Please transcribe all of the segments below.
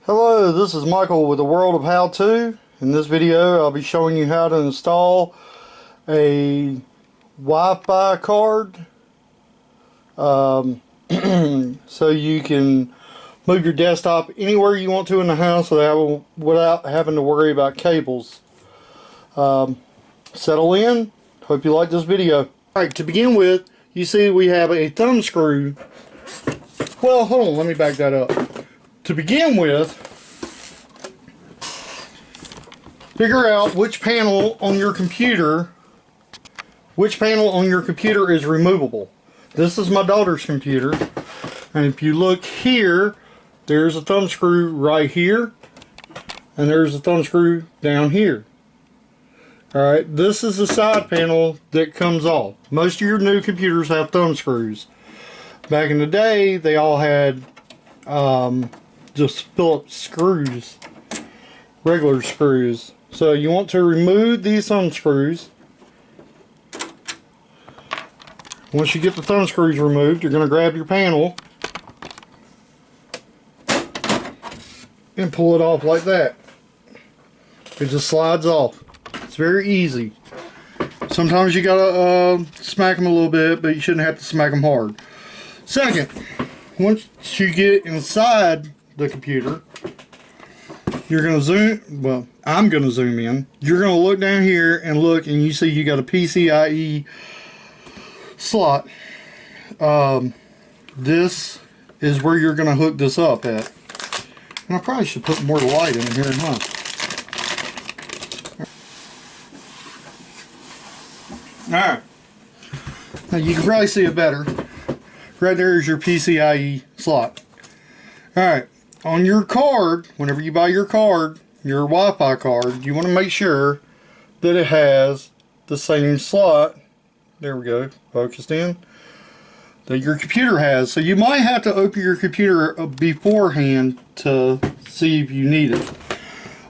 Hello, this is Michael with the World of How To. In this video I'll be showing you how to install a Wi-Fi card so you can move your desktop anywhere you want to in the house without having to worry about cables. Settle in. Hope you like this video. Alright, to begin with, you see we have a thumb screw. Well, hold on, let me back that up. To begin with, figure out which panel on your computer is removable. This is my daughter's computer, and if you look here, there's a thumb screw right here, and there's a thumb screw down here. Alright, this is the side panel that comes off. Most of your new computers have thumb screws. Back in the day, they all had just Phillips screws, regular screws. So you want to remove these thumb screws. Once you get the thumb screws removed, you're going to grab your panel and pull it off like that. It just slides off. It's very easy. Sometimes you gotta smack them a little bit, but you shouldn't have to smack them hard. Second, once you get inside the computer, you're going to zoom, well, I'm going to zoom in. You're going to look down here and look, and you see you got a PCIe slot. This is where you're going to hook this up at. And I probably should put more light in here, huh? Alright. Now you can probably see it better. Right there is your PCIe slot. Alright. On your card, whenever you buy your card, your Wi-Fi card, you want to make sure that it has the same slot, there we go, focused in, that your computer has. So you might have to open your computer beforehand to see if you need it.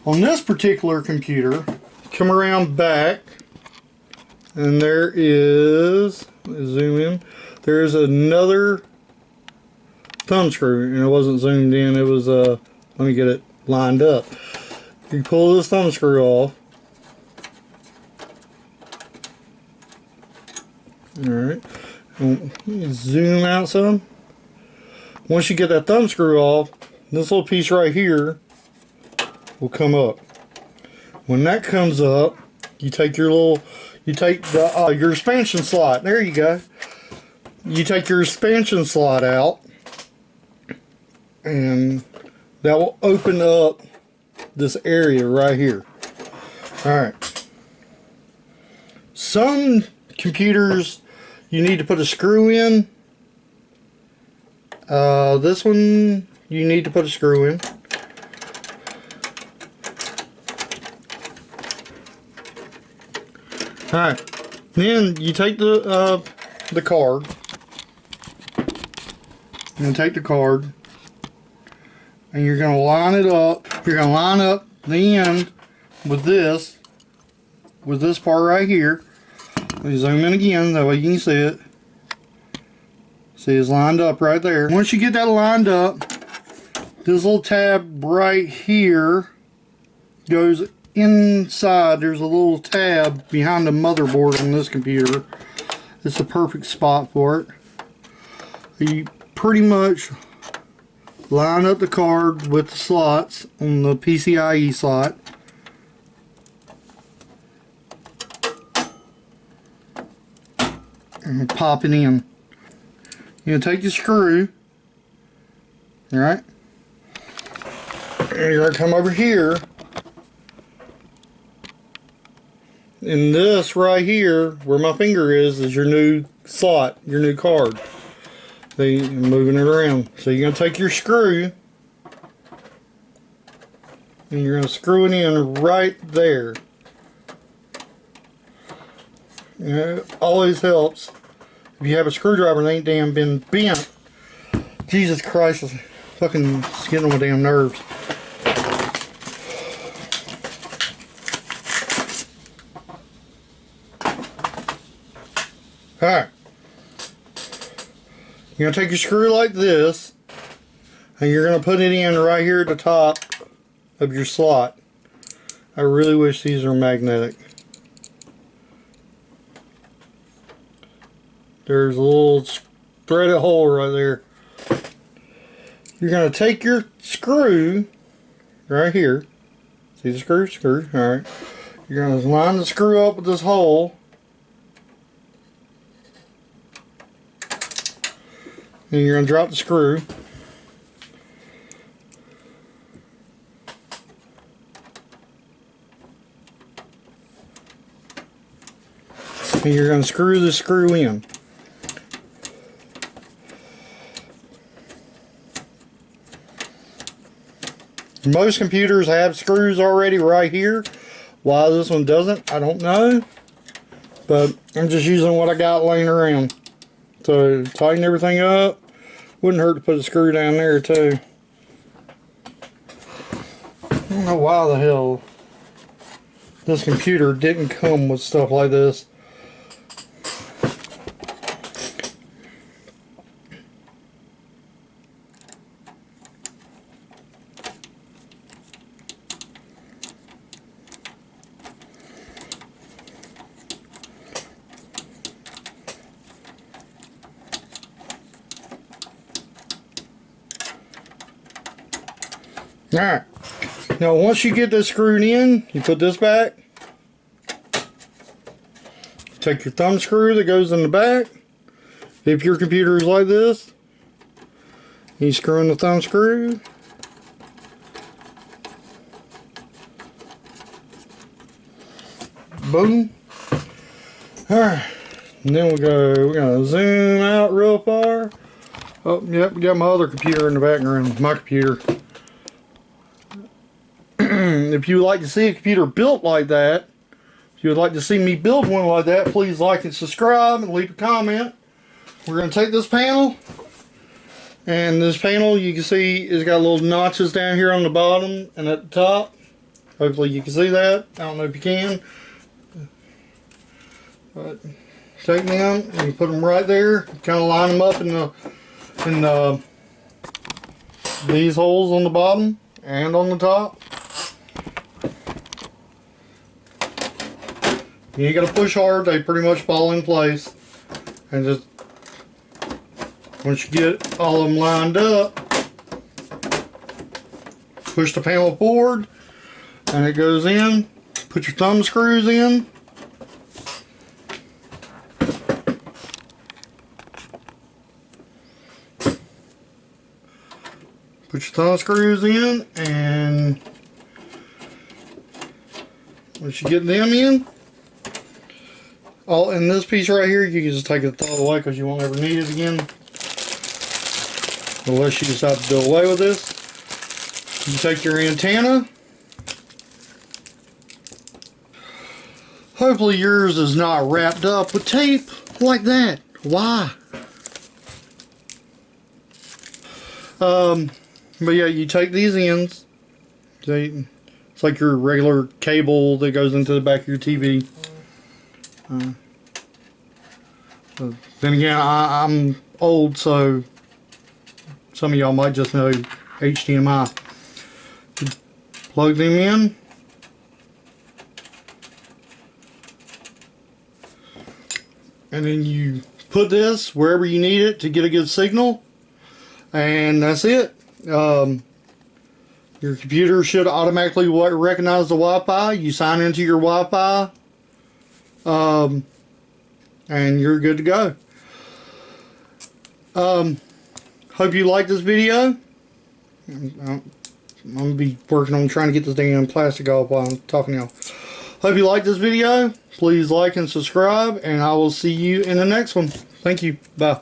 On this particular computer, come around back, and there is, zoom in, there's another thumb screw, and it wasn't zoomed in, it was let me get it lined up. You pull this thumb screw off. Alright, zoom out some. Once you get that thumb screw off, this little piece right here will come up. When that comes up, you take your your expansion slot. There you go. You take your expansion slot out, and that will open up this area right here. Alright. Some computers you need to put a screw in. This one you need to put a screw in. Alright. Then you take the card. And take the card, and you're going to line it up. You're going to line up the end with this part right here. Let me zoom in again, that way you can see it. See, it's lined up right there. Once you get that lined up, this little tab right here goes inside. There's a little tab behind the motherboard on this computer. It's a perfect spot for it. You pretty much line up the card with the slots on the PCIe slot. And pop it in. You're going to take your screw. Alright. And you're going to come over here. And this right here, where my finger is your new slot, your new card. See, I'm moving it around. So you're going to take your screw, and you're going to screw it in right there. You know, it always helps if you have a screwdriver that ain't damn been bent. Jesus Christ, it's fucking getting on my damn nerves. Alright. You're going to take your screw like this, And you're going to put it in right here at the top of your slot. I really wish these are magnetic. There's a little threaded hole right there. You're going to take your screw right here. See the screw? Screw. Alright. You're going to line the screw up with this hole. And you're going to drop the screw. And you're going to screw the screw in. Most computers have screws already right here. Why this one doesn't, I don't know. But I'm just using what I got laying around. So tighten everything up. Wouldn't hurt to put a screw down there too. I don't know why the hell this computer didn't come with stuff like this. Alright, now once you get this screwed in, you put this back. Take your thumb screw that goes in the back. If your computer is like this, you screw in the thumb screw. Boom. Alright, and then we're gonna zoom out real far. Oh, yep, we got my other computer in the background, my computer. If you would like to see a computer built like that, if you would like to see me build one like that, please like and subscribe and leave a comment. We're going to take this panel, and this panel you can see has got little notches down here on the bottom and at the top. Hopefully you can see that. I don't know if you can. But take them and you put them right there. Kind of line them up in these holes on the bottom and on the top. You ain't gotta push hard, they pretty much fall in place. And just once you get all of them lined up, push the panel forward and it goes in. Put your thumb screws in. Put your thumb screws in, and once you get them in, all in this piece right here, you can just take it, throw it away because you won't ever need it again. Unless you decide to do away with this. You take your antenna. Hopefully yours is not wrapped up with tape like that. Why? But yeah, you take these ends. See, it's like your regular cable that goes into the back of your TV. Then again, I'm old, so some of y'all might just know HDMI. You plug them in. And then you put this wherever you need it to get a good signal. And that's it. Your computer should automatically recognize the Wi-Fi. You sign into your Wi-Fi. And you're good to go. Hope you like this video. I'm going to be working on trying to get this damn plastic off while I'm talking to y'all. Hope you like this video. Please like and subscribe, and I will see you in the next one. Thank you. Bye.